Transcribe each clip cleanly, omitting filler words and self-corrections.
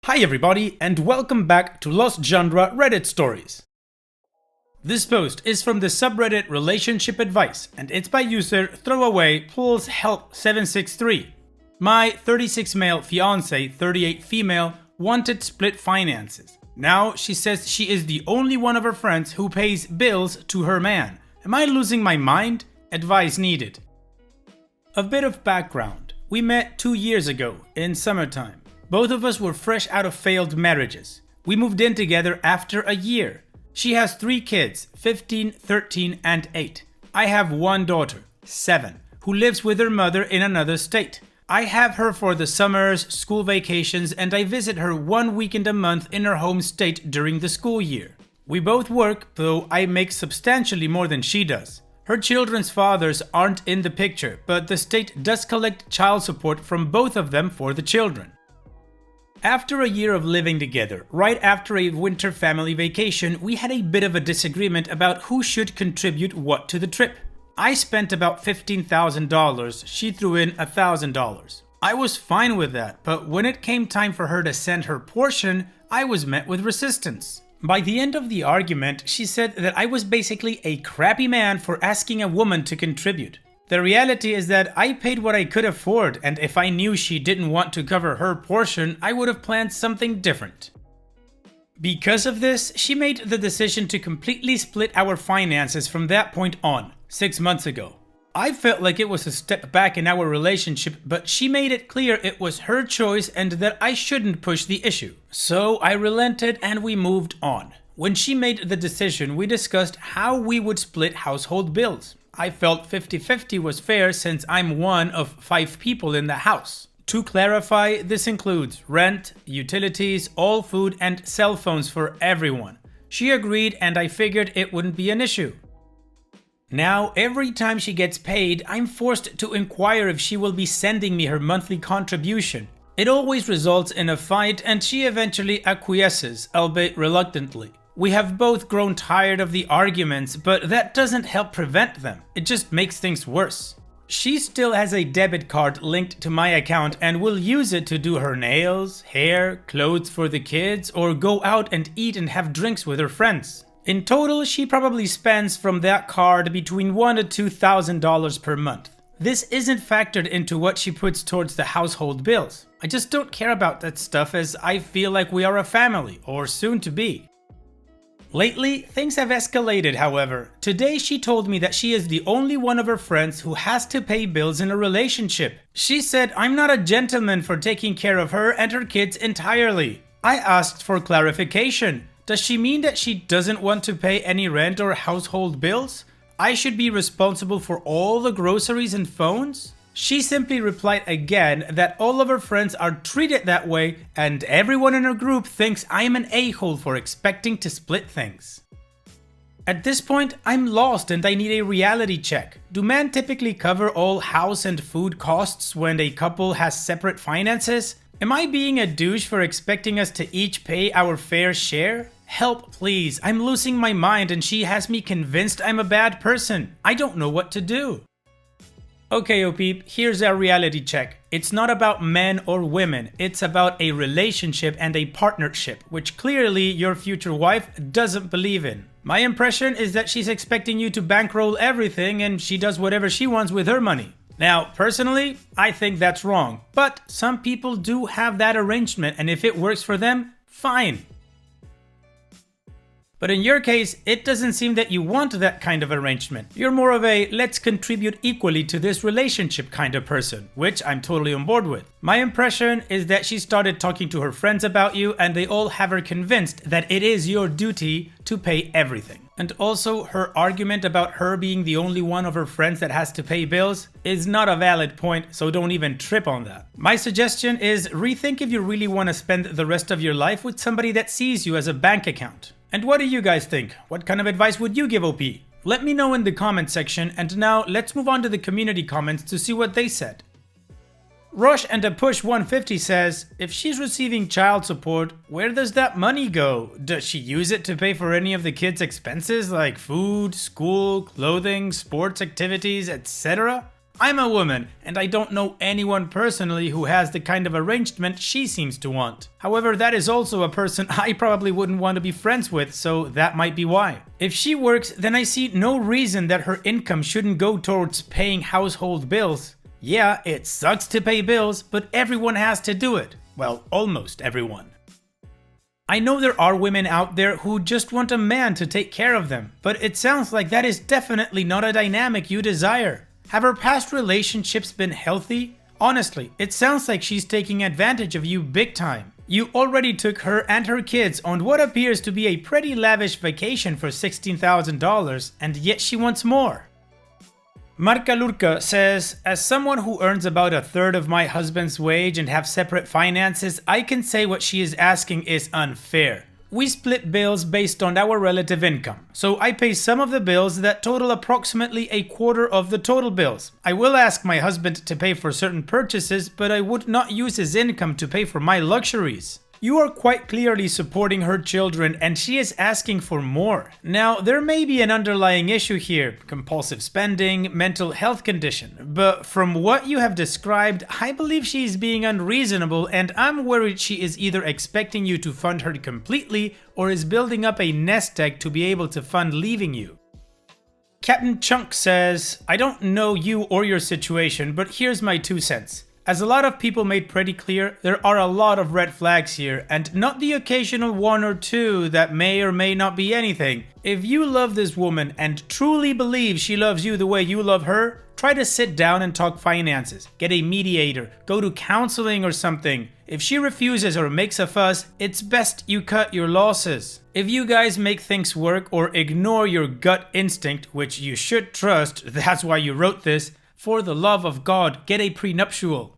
Hi everybody, and welcome back to Lost Genre Reddit Stories. This post is from the subreddit Relationship Advice, and it's by user Throwaway Pulls Help 763. My 36 male fiance, 38 female, wanted split finances. Now she says she is the only one of her friends who pays bills to her man. Am I losing my mind? Advice needed. A bit of background. We met 2 years ago, in summertime. Both of us were fresh out of failed marriages. We moved in together after a year. She has 3 kids, 15, 13, and 8. I have one daughter, 7, who lives with her mother in another state. I have her for the summers, school vacations, and I visit her 1 weekend a month in her home state during the school year. We both work, though I make substantially more than she does. Her children's fathers aren't in the picture, but the state does collect child support from both of them for the children. After a year of living together, right after a winter family vacation, we had a bit of a disagreement about who should contribute what to the trip. I spent about $15,000, she threw in $1,000. I was fine with that, but when it came time for her to send her portion, I was met with resistance. By the end of the argument, she said that I was basically a crappy man for asking a woman to contribute. The reality is that I paid what I could afford, and if I knew she didn't want to cover her portion, I would have planned something different. Because of this, she made the decision to completely split our finances from that point on, 6 months ago. I felt like it was a step back in our relationship, but she made it clear it was her choice and that I shouldn't push the issue. So I relented and we moved on. When she made the decision, we discussed how we would split household bills. I felt 50-50 was fair since I'm one of 5 people in the house. To clarify, this includes rent, utilities, all food, and cell phones for everyone. She agreed and I figured it wouldn't be an issue. Now, every time she gets paid, I'm forced to inquire if she will be sending me her monthly contribution. It always results in a fight and she eventually acquiesces, albeit reluctantly. We have both grown tired of the arguments, but that doesn't help prevent them. It just makes things worse. She still has a debit card linked to my account and will use it to do her nails, hair, clothes for the kids, or go out and eat and have drinks with her friends. In total, she probably spends from that card between $1,000 to $2,000 per month. This isn't factored into what she puts towards the household bills. I just don't care about that stuff as I feel like we are a family, or soon to be. Lately, things have escalated, however. Today she told me that she is the only one of her friends who has to pay bills in a relationship. She said I'm not a gentleman for taking care of her and her kids entirely. I asked for clarification. Does she mean that she doesn't want to pay any rent or household bills? I should be responsible for all the groceries and phones? She simply replied again that all of her friends are treated that way and everyone in her group thinks I'm an a-hole for expecting to split things. At this point, I'm lost and I need a reality check. Do men typically cover all house and food costs when a couple has separate finances? Am I being a douche for expecting us to each pay our fair share? Help, please. I'm losing my mind and she has me convinced I'm a bad person. I don't know what to do. Okay, Opeep, here's our reality check. It's not about men or women, it's about a relationship and a partnership, which clearly your future wife doesn't believe in. My impression is that she's expecting you to bankroll everything and she does whatever she wants with her money. Now, personally, I think that's wrong, but some people do have that arrangement and if it works for them, fine. But in your case, it doesn't seem that you want that kind of arrangement. You're more of a let's contribute equally to this relationship kind of person, which I'm totally on board with. My impression is that she started talking to her friends about you and they all have her convinced that it is your duty to pay everything. And also, her argument about her being the only one of her friends that has to pay bills is not a valid point, so don't even trip on that. My suggestion is rethink if you really want to spend the rest of your life with somebody that sees you as a bank account. And what do you guys think? What kind of advice would you give OP? Let me know in the comment section, and now let's move on to the community comments to see what they said. Rush and a Push 150 says, if she's receiving child support, where does that money go? Does she use it to pay for any of the kids' expenses like food, school, clothing, sports activities, etc.? I'm a woman, and I don't know anyone personally who has the kind of arrangement she seems to want. However, that is also a person I probably wouldn't want to be friends with, so that might be why. If she works, then I see no reason that her income shouldn't go towards paying household bills. Yeah, it sucks to pay bills, but everyone has to do it. Well, almost everyone. I know there are women out there who just want a man to take care of them, but it sounds like that is definitely not a dynamic you desire. Have her past relationships been healthy? Honestly, it sounds like she's taking advantage of you big time. You already took her and her kids on what appears to be a pretty lavish vacation for $16,000, and yet she wants more. Marka Lurka says, as someone who earns about a third of my husband's wage and have separate finances, I can say what she is asking is unfair. We split bills based on our relative income, so I pay some of the bills that total approximately a quarter of the total bills. I will ask my husband to pay for certain purchases, but I would not use his income to pay for my luxuries. You are quite clearly supporting her children and she is asking for more. Now, there may be an underlying issue here, compulsive spending, mental health condition, but from what you have described, I believe she is being unreasonable and I'm worried she is either expecting you to fund her completely or is building up a nest egg to be able to fund leaving you. Captain Chunk says, I don't know you or your situation, but here's my 2 cents. As a lot of people made pretty clear, there are a lot of red flags here, and not the occasional 1 or 2 that may or may not be anything. If you love this woman and truly believe she loves you the way you love her, try to sit down and talk finances, get a mediator, go to counseling or something. If she refuses or makes a fuss, it's best you cut your losses. If you guys make things work or ignore your gut instinct, which you should trust, that's why you wrote this, for the love of God, get a prenuptial.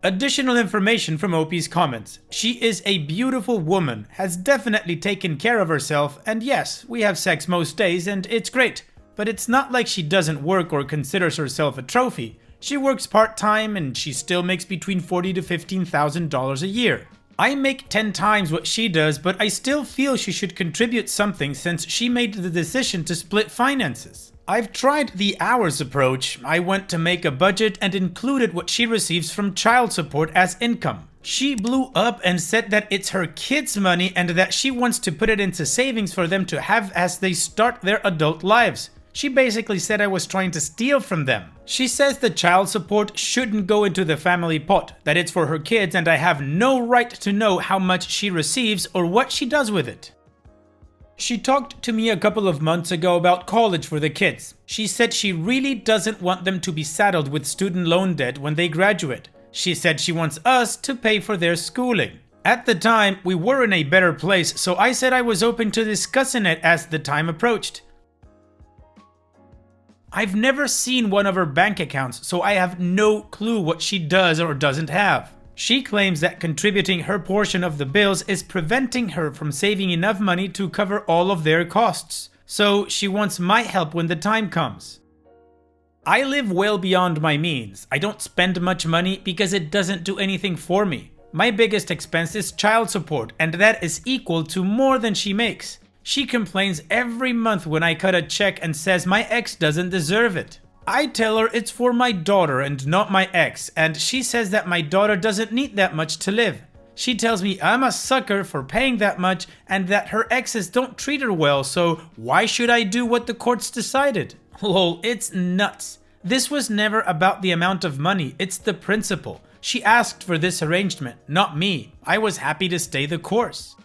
Additional information from Opie's comments. She is a beautiful woman, has definitely taken care of herself, and yes, we have sex most days and it's great. But it's not like she doesn't work or considers herself a trophy. She works part-time and she still makes between $40,000 to $15,000 a year. I make 10 times what she does, but I still feel she should contribute something since she made the decision to split finances. I've tried the hours approach. I went to make a budget and included what she receives from child support as income. She blew up and said that it's her kids' money and that she wants to put it into savings for them to have as they start their adult lives. She basically said I was trying to steal from them. She says the child support shouldn't go into the family pot, that it's for her kids and I have no right to know how much she receives or what she does with it. She talked to me a couple of months ago about college for the kids. She said she really doesn't want them to be saddled with student loan debt when they graduate. She said she wants us to pay for their schooling. At the time, we were in a better place, so I said I was open to discussing it as the time approached. I've never seen one of her bank accounts, so I have no clue what she does or doesn't have. She claims that contributing her portion of the bills is preventing her from saving enough money to cover all of their costs. So she wants my help when the time comes. I live well beyond my means. I don't spend much money because it doesn't do anything for me. My biggest expense is child support, and that is equal to more than she makes. She complains every month when I cut a check and says my ex doesn't deserve it. I tell her it's for my daughter and not my ex, and she says that my daughter doesn't need that much to live. She tells me I'm a sucker for paying that much and that her exes don't treat her well, so why should I do what the courts decided? Lol, it's nuts. This was never about the amount of money, it's the principle. She asked for this arrangement, not me. I was happy to stay the course.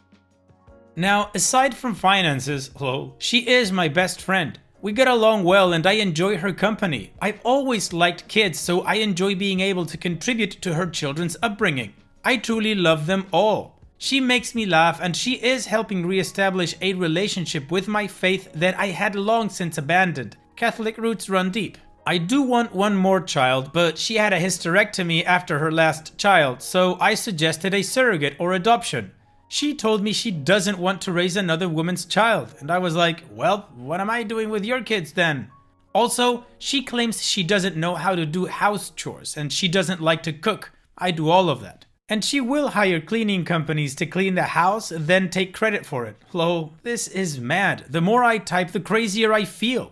Now, aside from finances, lol, she is my best friend. We get along well and I enjoy her company. I've always liked kids, so I enjoy being able to contribute to her children's upbringing. I truly love them all. She makes me laugh and she is helping re-establish a relationship with my faith that I had long since abandoned. Catholic roots run deep. I do want one more child, but she had a hysterectomy after her last child, so I suggested a surrogate or adoption. She told me she doesn't want to raise another woman's child, and I was like, well, what am I doing with your kids then? Also, she claims she doesn't know how to do house chores, and she doesn't like to cook. I do all of that. And she will hire cleaning companies to clean the house, then take credit for it. Lol, this is mad. The more I type, the crazier I feel.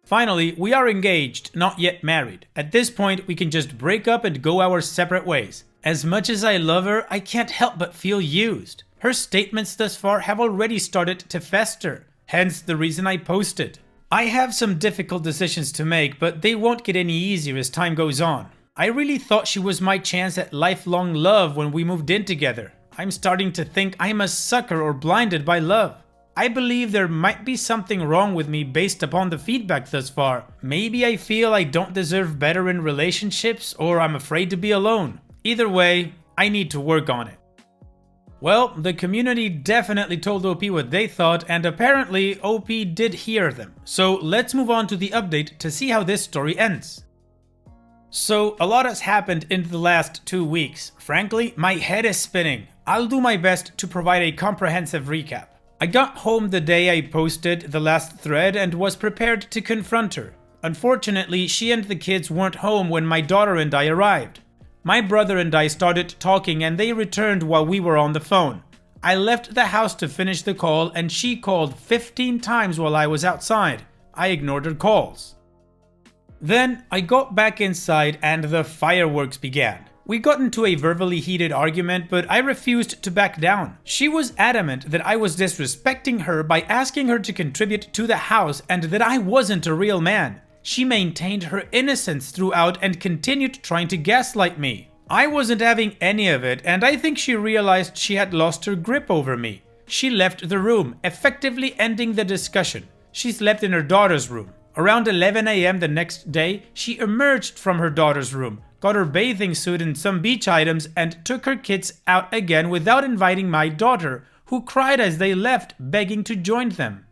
Finally, we are engaged, not yet married. At this point, we can just break up and go our separate ways. As much as I love her, I can't help but feel used. Her statements thus far have already started to fester, hence the reason I posted. I have some difficult decisions to make, but they won't get any easier as time goes on. I really thought she was my chance at lifelong love when we moved in together. I'm starting to think I'm a sucker or blinded by love. I believe there might be something wrong with me based upon the feedback thus far. Maybe I feel I don't deserve better in relationships, or I'm afraid to be alone. Either way, I need to work on it. Well, the community definitely told OP what they thought, and apparently OP did hear them. So let's move on to the update to see how this story ends. So a lot has happened in the last 2 weeks. Frankly, my head is spinning. I'll do my best to provide a comprehensive recap. I got home the day I posted the last thread and was prepared to confront her. Unfortunately, she and the kids weren't home when my daughter and I arrived. My brother and I started talking and they returned while we were on the phone. I left the house to finish the call and she called 15 times while I was outside. I ignored her calls. Then I got back inside and the fireworks began. We got into a verbally heated argument, but I refused to back down. She was adamant that I was disrespecting her by asking her to contribute to the house and that I wasn't a real man. She maintained her innocence throughout and continued trying to gaslight me. I wasn't having any of it, and I think she realized she had lost her grip over me. She left the room, effectively ending the discussion. She slept in her daughter's room. Around 11 a.m. the next day, she emerged from her daughter's room, got her bathing suit and some beach items, and took her kids out again without inviting my daughter, who cried as they left, begging to join them.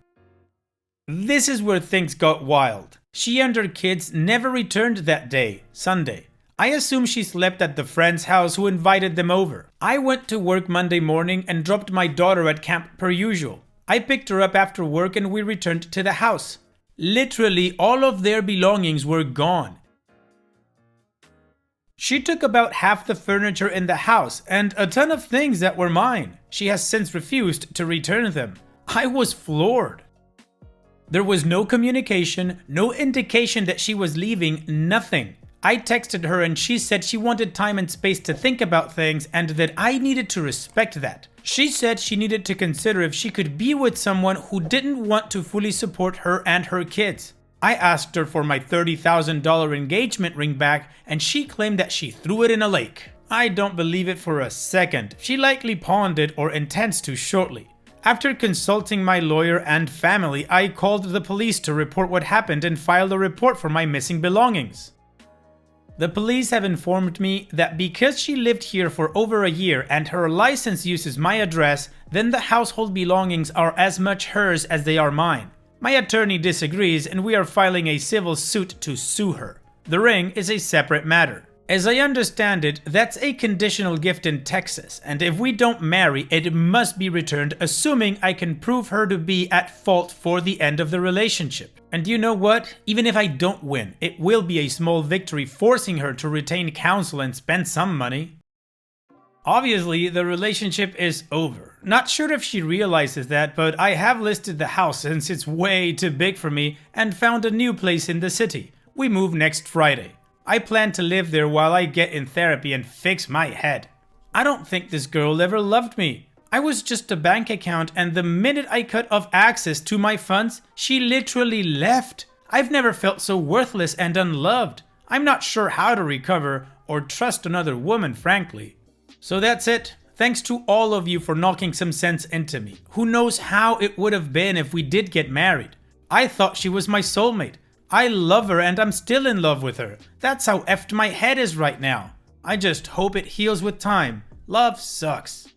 This is where things got wild. She and her kids never returned that day, Sunday. I assume she slept at the friend's house who invited them over. I went to work Monday morning and dropped my daughter at camp per usual. I picked her up after work and we returned to the house. Literally all of their belongings were gone. She took about half the furniture in the house and a ton of things that were mine. She has since refused to return them. I was floored. There was no communication, no indication that she was leaving, nothing. I texted her and she said she wanted time and space to think about things and that I needed to respect that. She said she needed to consider if she could be with someone who didn't want to fully support her and her kids. I asked her for my $30,000 engagement ring back and she claimed that she threw it in a lake. I don't believe it for a second. She likely pawned it or intends to shortly. After consulting my lawyer and family, I called the police to report what happened and filed a report for my missing belongings. The police have informed me that because she lived here for over a year and her license uses my address, then the household belongings are as much hers as they are mine. My attorney disagrees and we are filing a civil suit to sue her. The ring is a separate matter. As I understand it, that's a conditional gift in Texas, and if we don't marry, it must be returned, assuming I can prove her to be at fault for the end of the relationship. And you know what? Even if I don't win, it will be a small victory forcing her to retain counsel and spend some money. Obviously, the relationship is over. Not sure if she realizes that, but I have listed the house since it's way too big for me and found a new place in the city. We move next Friday. I plan to live there while I get in therapy and fix my head. I don't think this girl ever loved me. I was just a bank account, and the minute I cut off access to my funds, she literally left. I've never felt so worthless and unloved. I'm not sure how to recover or trust another woman, frankly. So that's it. Thanks to all of you for knocking some sense into me. Who knows how it would have been if we did get married. I thought she was my soulmate. I love her and I'm still in love with her. That's how effed my head is right now. I just hope it heals with time. Love sucks.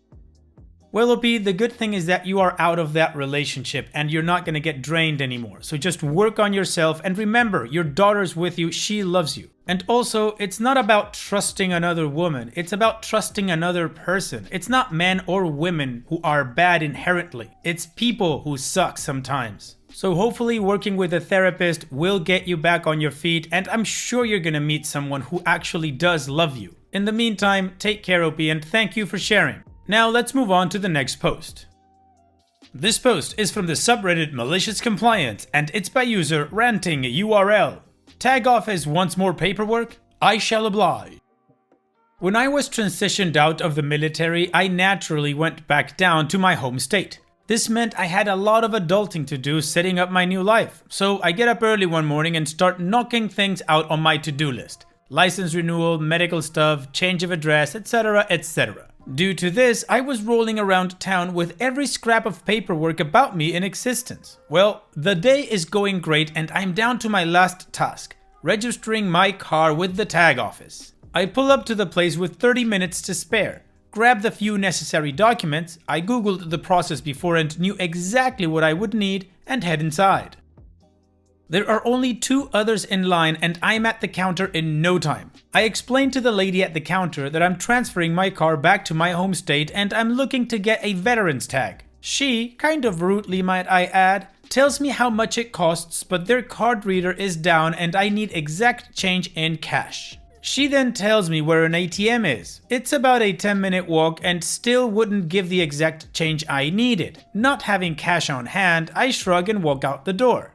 Well, OP, the good thing is that you are out of that relationship and you're not gonna get drained anymore. So just work on yourself and remember, your daughter's with you, she loves you. And also, it's not about trusting another woman, it's about trusting another person. It's not men or women who are bad inherently. It's people who suck sometimes. So hopefully working with a therapist will get you back on your feet, and I'm sure you're gonna meet someone who actually does love you. In the meantime, take care, OP, and thank you for sharing. Now let's move on to the next post. This post is from the subreddit Malicious Compliance and it's by user Ranting URL. Tag office wants more paperwork? I shall oblige. When I was transitioned out of the military, I naturally went back down to my home state. This meant I had a lot of adulting to do setting up my new life, so I get up early one morning and start knocking things out on my to-do list. License renewal, medical stuff, change of address, etc, etc. Due to this, I was rolling around town with every scrap of paperwork about me in existence. Well, the day is going great and I'm down to my last task, registering my car with the tag office. I pull up to the place with 30 minutes to spare. Grab the few necessary documents, I googled the process before and knew exactly what I would need, and head inside. There are only 2 others in line and I'm at the counter in no time. I explained to the lady at the counter that I'm transferring my car back to my home state and I'm looking to get a veteran's tag. She, kind of rudely might I add, tells me how much it costs but their card reader is down and I need exact change in cash. She then tells me where an ATM is. It's about a 10-minute walk and still wouldn't give the exact change I needed. Not having cash on hand, I shrug and walk out the door.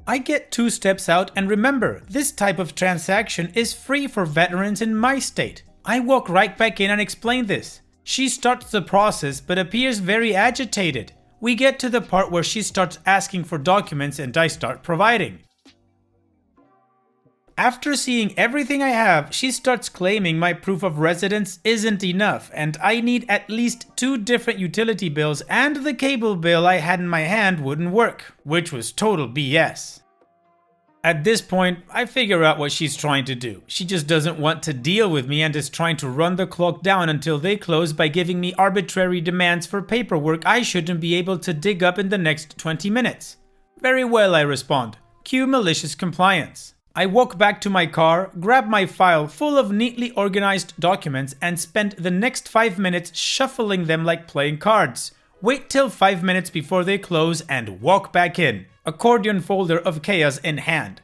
I get 2 steps out and remember, this type of transaction is free for veterans in my state. I walk right back in and explain this. She starts the process but appears very agitated. We get to the part where she starts asking for documents and I start providing. After seeing everything I have, she starts claiming my proof of residence isn't enough and I need at least 2 different utility bills and the cable bill I had in my hand wouldn't work, which was total BS. At this point, I figure out what she's trying to do. She just doesn't want to deal with me and is trying to run the clock down until they close by giving me arbitrary demands for paperwork I shouldn't be able to dig up in the next 20 minutes. Very well, I respond. Cue malicious compliance. I walk back to my car, grab my file full of neatly organized documents and spend the next 5 minutes shuffling them like playing cards. Wait till 5 minutes before they close and walk back in, accordion folder of chaos in hand.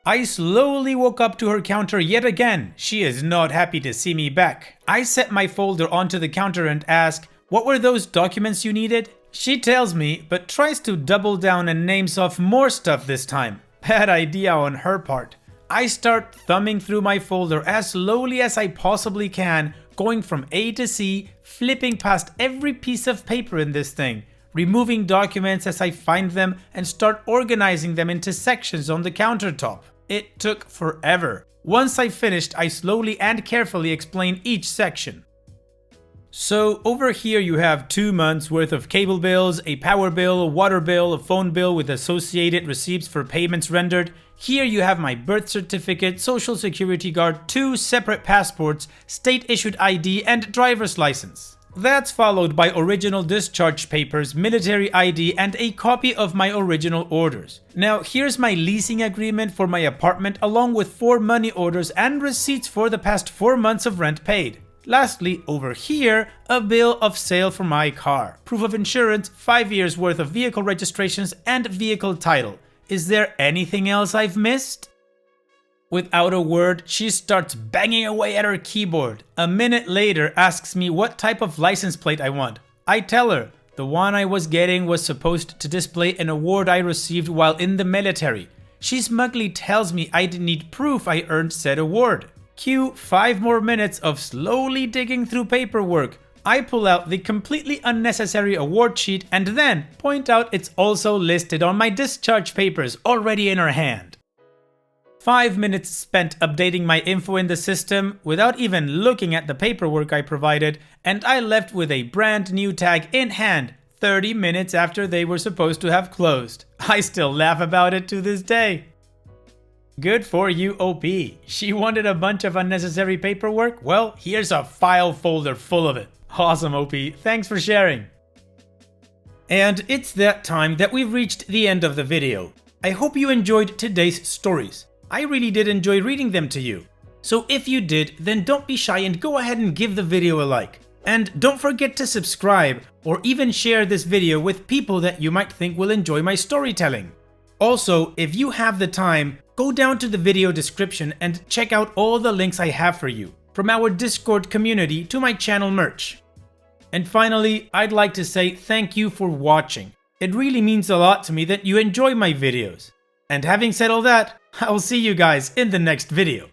I slowly walk up to her counter yet again. She is not happy to see me back. I set my folder onto the counter and ask, "What were those documents you needed?" She tells me, but tries to double down and names off more stuff this time. Bad idea on her part. I start thumbing through my folder as slowly as I possibly can, going from A to C, flipping past every piece of paper in this thing, removing documents as I find them and start organizing them into sections on the countertop. It took forever. Once I finished, I slowly and carefully explain each section. So over here you have 2 months worth of cable bills, a power bill, a water bill, a phone bill with associated receipts for payments rendered. Here you have my birth certificate, social security card, 2 separate passports, state issued ID and driver's license. That's followed by original discharge papers, military ID and a copy of my original orders. Now here's my leasing agreement for my apartment along with 4 money orders and receipts for the past 4 months of rent paid. Lastly, over here, a bill of sale for my car, proof of insurance, 5 years worth of vehicle registrations and vehicle title. Is there anything else I've missed? Without a word, she starts banging away at her keyboard. A minute later asks me what type of license plate I want. I tell her the one I was getting was supposed to display an award I received while in the military. She smugly tells me I'd need proof I earned said award. Cue 5 more minutes of slowly digging through paperwork. I pull out the completely unnecessary award sheet and then point out it's also listed on my discharge papers already in her hand. 5 minutes spent updating my info in the system without even looking at the paperwork I provided, and I left with a brand new tag in hand 30 minutes after they were supposed to have closed. I still laugh about it to this day. Good for you, OP. She wanted a bunch of unnecessary paperwork? Well, here's a file folder full of it. Awesome, OP. Thanks for sharing. And it's that time that we've reached the end of the video. I hope you enjoyed today's stories. I really did enjoy reading them to you. So if you did, then don't be shy and go ahead and give the video a like. And don't forget to subscribe or even share this video with people that you might think will enjoy my storytelling. Also, if you have the time, go down to the video description and check out all the links I have for you, from our Discord community to my channel merch. And finally, I'd like to say thank you for watching. It really means a lot to me that you enjoy my videos. And having said all that, I'll see you guys in the next video.